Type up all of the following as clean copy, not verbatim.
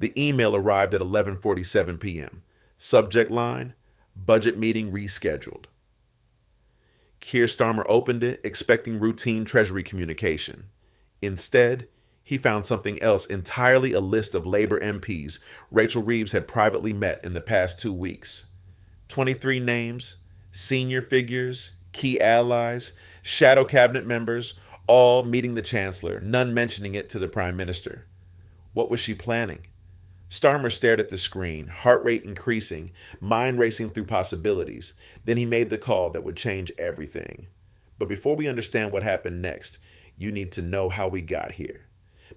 The email arrived at 11:47 p.m. Subject line, budget meeting rescheduled. Keir Starmer opened it, expecting routine Treasury communication. Instead, he found something else entirely: a list of Labour MPs Rachel Reeves had privately met in the past 2 weeks. 23 names, senior figures, key allies, shadow cabinet members, all meeting the Chancellor, none mentioning it to the Prime Minister. What was she planning? Starmer stared at the screen, heart rate increasing, mind racing through possibilities. Then he made the call that would change everything. But before we understand what happened next, you need to know how we got here.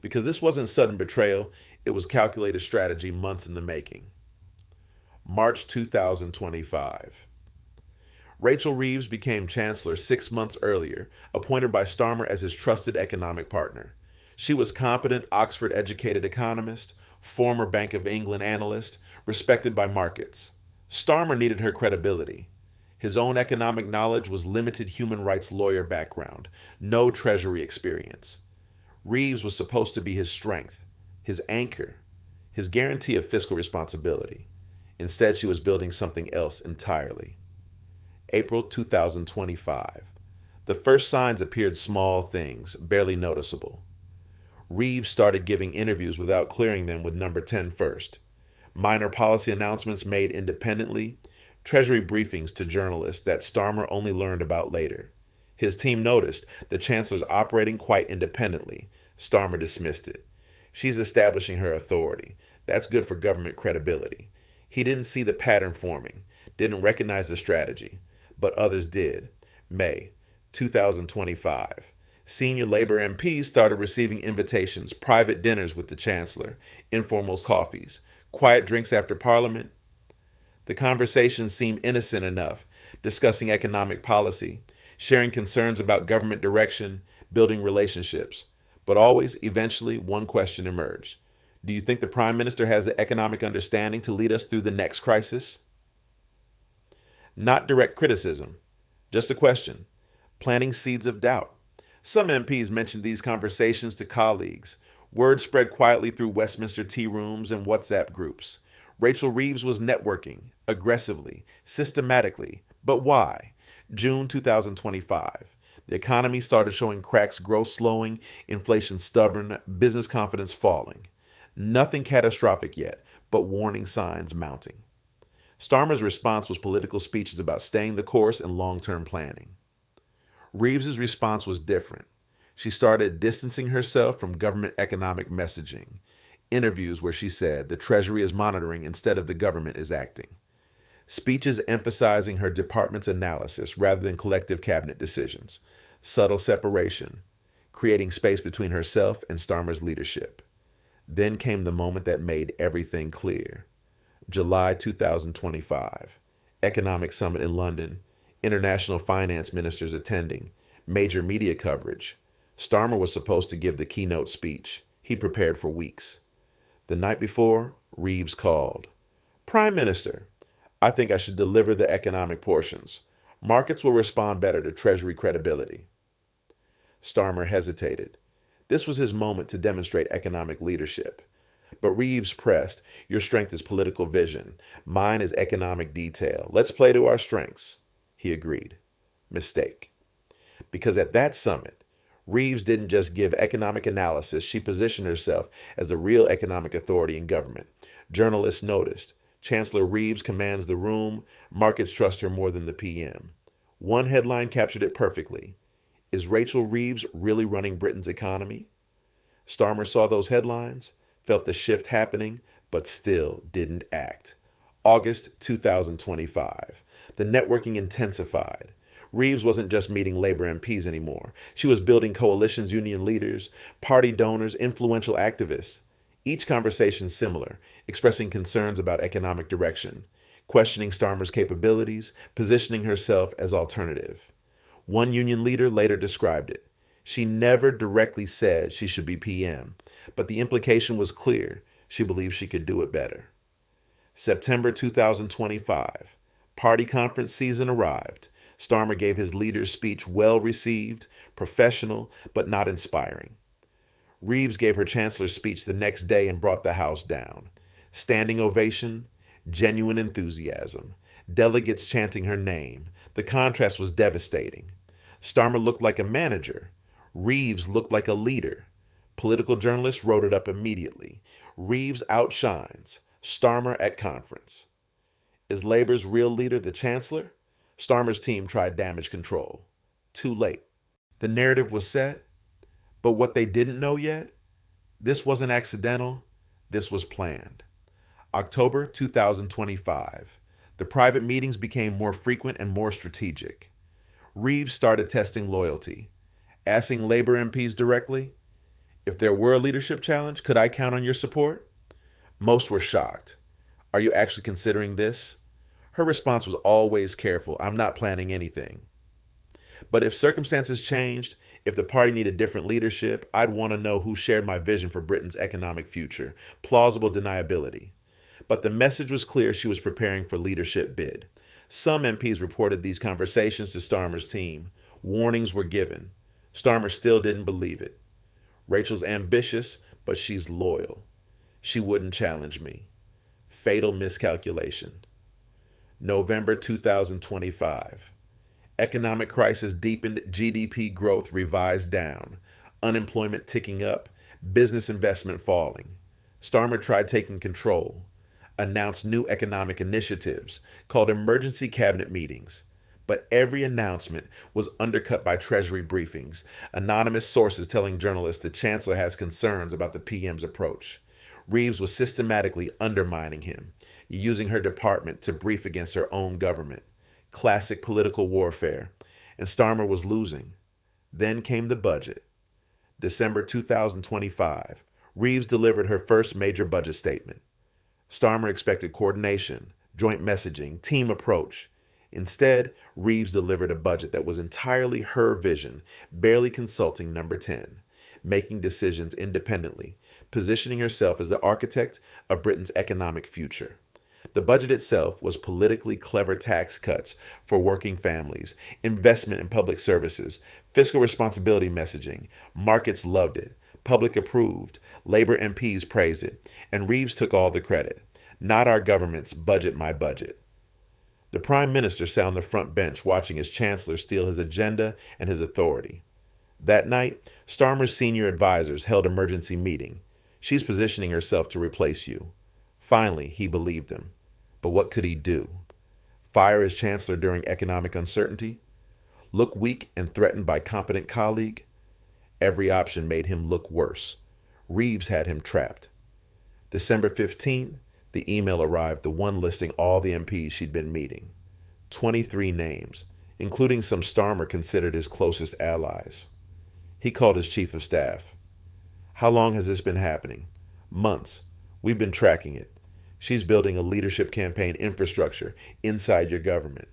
Because this wasn't sudden betrayal, it was calculated strategy months in the making. March 2025. Rachel Reeves became Chancellor 6 months earlier, appointed by Starmer as his trusted economic partner. She was competent, Oxford-educated economist, former Bank of England analyst, respected by markets. Starmer needed her credibility. His own economic knowledge was limited human rights lawyer background, no Treasury experience. Reeves was supposed to be his strength, his anchor, his guarantee of fiscal responsibility. Instead, she was building something else entirely. April 2025. The first signs appeared: small things, barely noticeable. Reeves started giving interviews without clearing them with number 10 first. Minor policy announcements made independently, Treasury briefings to journalists that Starmer only learned about later. His team noticed the Chancellor's operating quite independently. Starmer dismissed it. She's establishing her authority. That's good for government credibility. He didn't see the pattern forming, didn't recognize the strategy, but others did. May 2025. Senior Labour MPs started receiving invitations, private dinners with the Chancellor, informal coffees, quiet drinks after Parliament. The conversations seemed innocent enough, discussing economic policy, sharing concerns about government direction, building relationships. But always, eventually, one question emerged. Do you think the Prime Minister has the economic understanding to lead us through the next crisis? Not direct criticism, just a question, planting seeds of doubt. Some MPs mentioned these conversations to colleagues. Word spread quietly through Westminster tea rooms and WhatsApp groups. Rachel Reeves was networking, aggressively, systematically. But why? June 2025. The economy started showing cracks: growth slowing, inflation stubborn, business confidence falling. Nothing catastrophic yet, but warning signs mounting. Starmer's response was political speeches about staying the course and long-term planning. Reeves's response was different. She started distancing herself from government economic messaging. Interviews where she said the Treasury is monitoring instead of the government is acting. Speeches emphasizing her department's analysis rather than collective cabinet decisions. Subtle separation, creating space between herself and Starmer's leadership. Then came the moment that made everything clear. July 2025. Economic Summit in London. International finance ministers attending. Major media coverage. Starmer was supposed to give the keynote speech. He prepared for weeks. The night before, Reeves called. Prime Minister, I think I should deliver the economic portions. Markets will respond better to Treasury credibility. Starmer hesitated. This was his moment to demonstrate economic leadership. But Reeves pressed, your strength is political vision. Mine is economic detail. Let's play to our strengths. He agreed. Mistake. Because at that summit, Reeves didn't just give economic analysis, she positioned herself as the real economic authority in government. Journalists noticed. Chancellor Reeves commands the room. Markets trust her more than the PM. One headline captured it perfectly. Is Rachel Reeves really running Britain's economy? Starmer saw those headlines, felt the shift happening, but still didn't act. August 2025. The networking intensified. Reeves wasn't just meeting Labour MPs anymore. She was building coalitions, union leaders, party donors, influential activists. Each conversation similar, expressing concerns about economic direction, questioning Starmer's capabilities, positioning herself as alternative. One union leader later described it. She never directly said she should be PM, but the implication was clear. She believed she could do it better. September 2025. Party conference season arrived. Starmer gave his leader's speech well received, professional, but not inspiring. Reeves gave her chancellor's speech the next day and brought the house down. Standing ovation, genuine enthusiasm, delegates chanting her name. The contrast was devastating. Starmer looked like a manager. Reeves looked like a leader. Political journalists wrote it up immediately. Reeves outshines Starmer at conference. Is Labour's real leader the Chancellor? Starmer's team tried damage control. Too late. The narrative was set, but what they didn't know yet, this wasn't accidental, this was planned. October 2025. The private meetings became more frequent and more strategic. Reeves started testing loyalty, asking Labour MPs directly, if there were a leadership challenge, could I count on your support? Most were shocked. Are you actually considering this? Her response was always careful. I'm not planning anything. But if circumstances changed, if the party needed different leadership, I'd want to know who shared my vision for Britain's economic future. Plausible deniability. But the message was clear she was preparing for leadership bid. Some MPs reported these conversations to Starmer's team. Warnings were given. Starmer still didn't believe it. Rachel's ambitious, but she's loyal. She wouldn't challenge me. Fatal miscalculation. November 2025. Economic crisis deepened, GDP growth revised down, unemployment ticking up, business investment falling. Starmer tried taking control, announced new economic initiatives, called emergency cabinet meetings. But every announcement was undercut by Treasury briefings, anonymous sources telling journalists the Chancellor has concerns about the PM's approach. Reeves was systematically undermining him, using her department to brief against her own government. Classic political warfare, and Starmer was losing. Then came the budget. December 2025. Reeves delivered her first major budget statement. Starmer expected coordination, joint messaging, team approach. Instead, Reeves delivered a budget that was entirely her vision, barely consulting Number 10, making decisions independently, positioning herself as the architect of Britain's economic future. The budget itself was politically clever tax cuts for working families, investment in public services, fiscal responsibility messaging. Markets loved it. Public approved. Labour MPs praised it. And Reeves took all the credit. Not our government's budget, my budget. The Prime Minister sat on the front bench watching his Chancellor steal his agenda and his authority. That night, Starmer's senior advisors held an emergency meeting. She's positioning herself to replace you. Finally, he believed them. But what could he do? Fire his Chancellor during economic uncertainty? Look weak and threatened by competent colleague? Every option made him look worse. Reeves had him trapped. December 15th, the email arrived, the one listing all the MPs she'd been meeting. 23 names, including some Starmer considered his closest allies. He called his chief of staff. How long has this been happening? Months. We've been tracking it. She's building a leadership campaign infrastructure inside your government.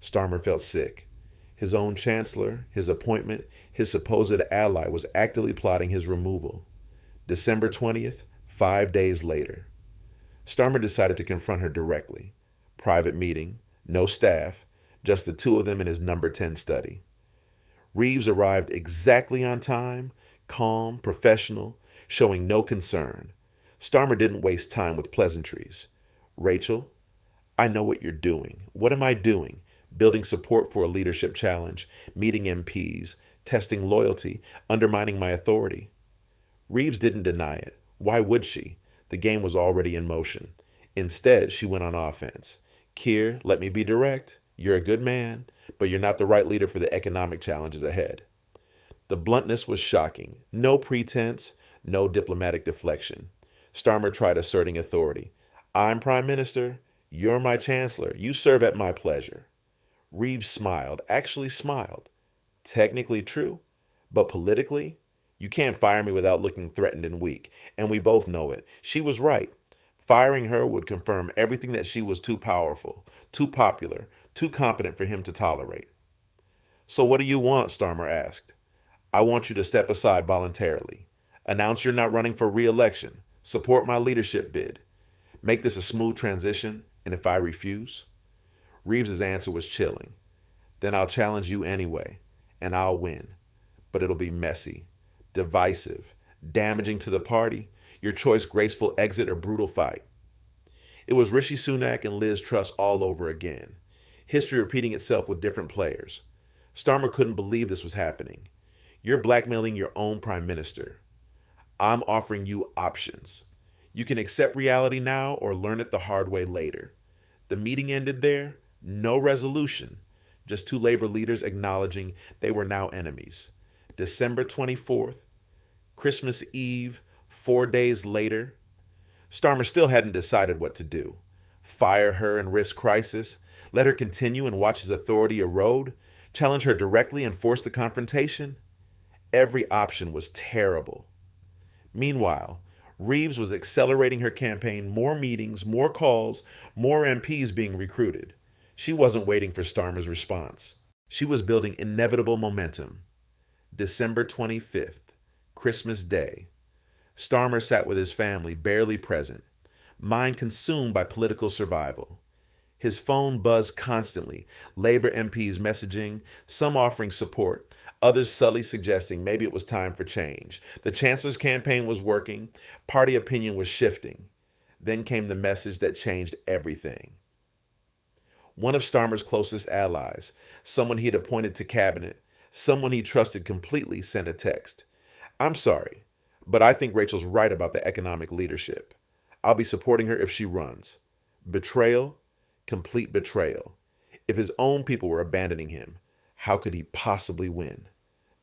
Starmer felt sick. His own Chancellor, his appointment, his supposed ally was actively plotting his removal. December 20th, 5 days later. Starmer decided to confront her directly. Private meeting, no staff, just the two of them in his Number 10 study. Reeves arrived exactly on time, calm, professional, showing no concern. Starmer didn't waste time with pleasantries. Rachel, I know what you're doing. What am I doing? Building support for a leadership challenge, meeting MPs, testing loyalty, undermining my authority. Reeves didn't deny it. Why would she? The game was already in motion. Instead, she went on offense. Keir, let me be direct. You're a good man, but you're not the right leader for the economic challenges ahead. The bluntness was shocking. No pretense, no diplomatic deflection. Starmer tried asserting authority. I'm Prime Minister. You're my Chancellor. You serve at my pleasure. Reeves smiled, actually smiled. Technically true, but politically, you can't fire me without looking threatened and weak, and we both know it. She was right. Firing her would confirm everything that she was too powerful, too popular, too competent for him to tolerate. So what do you want? Starmer asked. I want you to step aside voluntarily. Announce you're not running for re-election. Support my leadership bid. Make this a smooth transition, and if I refuse? Reeves' answer was chilling. Then I'll challenge you anyway, and I'll win. But it'll be messy, divisive, damaging to the party. Your choice, graceful exit or brutal fight. It was Rishi Sunak and Liz Truss all over again. History repeating itself with different players. Starmer couldn't believe this was happening. You're blackmailing your own prime minister. I'm offering you options. You can accept reality now or learn it the hard way later. The meeting ended there, no resolution, just two Labor leaders acknowledging they were now enemies. December 24th, Christmas Eve, 4 days later, Starmer still hadn't decided what to do. Fire her and risk crisis, let her continue and watch his authority erode, challenge her directly and force the confrontation. Every option was terrible. Meanwhile, Reeves was accelerating her campaign, more meetings, more calls, more MPs being recruited. She wasn't waiting for Starmer's response. She was building inevitable momentum. December 25th, Christmas Day. Starmer sat with his family, barely present, mind consumed by political survival. His phone buzzed constantly, Labour MPs messaging, some offering support, others subtly suggesting maybe it was time for change. The Chancellor's campaign was working, party opinion was shifting. Then came the message that changed everything. One of Starmer's closest allies, someone he had appointed to cabinet, someone he trusted completely, sent a text. I'm sorry, but I think Rachel's right about the economic leadership. I'll be supporting her if she runs. Betrayal, complete betrayal. If his own people were abandoning him, how could he possibly win?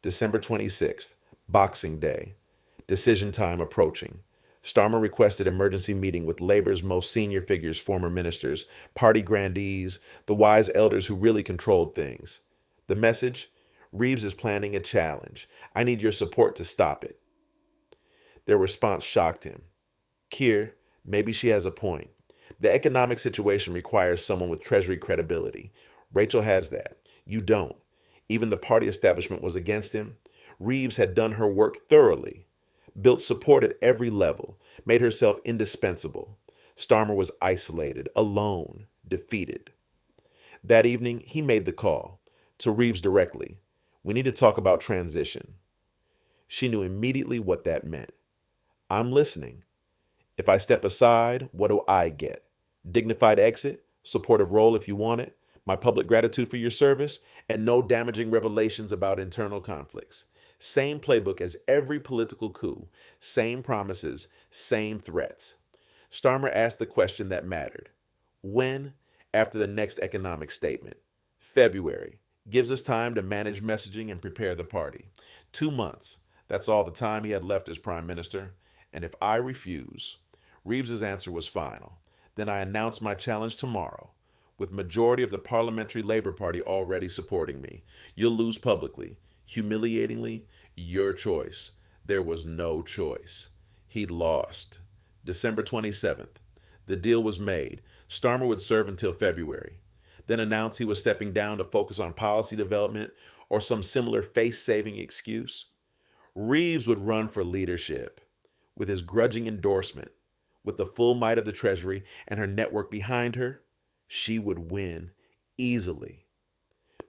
December 26th, Boxing Day. Decision time approaching. Starmer requested emergency meeting with Labour's most senior figures, former ministers, party grandees, the wise elders who really controlled things. The message? Reeves is planning a challenge. I need your support to stop it. Their response shocked him. Keir, maybe she has a point. The economic situation requires someone with Treasury credibility. Rachel has that. You don't. Even the party establishment was against him. Reeves had done her work thoroughly, built support at every level, made herself indispensable. Starmer was isolated, alone, defeated. That evening, he made the call to Reeves directly. We need to talk about transition. She knew immediately what that meant. I'm listening. If I step aside, what do I get? Dignified exit, supportive role if you want it, my public gratitude for your service, and no damaging revelations about internal conflicts. Same playbook as every political coup, same promises, same threats. Starmer asked the question that mattered. When? After the next economic statement. February. Gives us time to manage messaging and prepare the party. 2 months. That's all the time he had left as prime minister. And if I refuse, Reeves's answer was final. Then I announce my challenge tomorrow, with majority of the Parliamentary Labour Party already supporting me. You'll lose publicly, humiliatingly, your choice. There was no choice. He'd lost. December 27th. The deal was made. Starmer would serve until February, then announce he was stepping down to focus on policy development or some similar face-saving excuse. Reeves would run for leadership with his grudging endorsement. With the full might of the Treasury and her network behind her, she would win easily,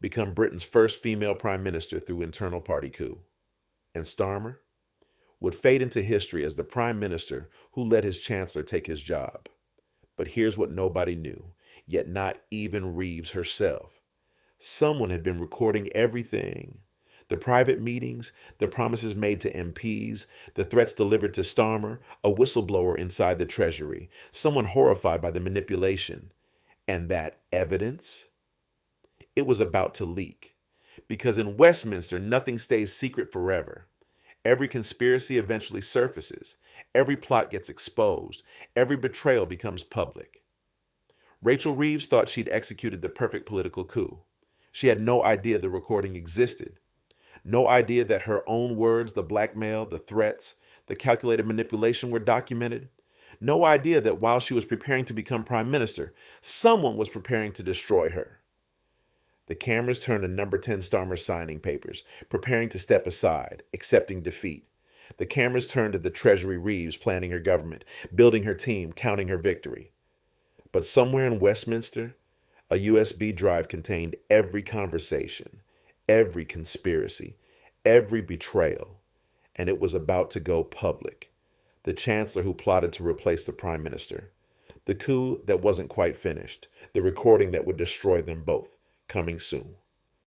become Britain's first female prime minister through internal party coup. And Starmer would fade into history as the prime minister who let his chancellor take his job. But here's what nobody knew, yet not even Reeves herself. Someone had been recording everything. The private meetings, the promises made to MPs, the threats delivered to Starmer, a whistleblower inside the Treasury, someone horrified by the manipulation. And that evidence? It was about to leak. Because in Westminster, nothing stays secret forever. Every conspiracy eventually surfaces. Every plot gets exposed. Every betrayal becomes public. Rachel Reeves thought she'd executed the perfect political coup. She had no idea the recording existed. No idea that her own words, the blackmail, the threats, the calculated manipulation were documented. No idea that while she was preparing to become prime minister, someone was preparing to destroy her. The cameras turned to number 10 Starmer's signing papers, preparing to step aside, accepting defeat. The cameras turned to the Treasury Reeves planning her government, building her team, counting her victory. But somewhere in Westminster, a USB drive contained every conversation, every conspiracy, every betrayal, and it was about to go public. The Chancellor who plotted to replace the Prime Minister, The coup that wasn't quite finished. The recording that would destroy them both. Coming soon.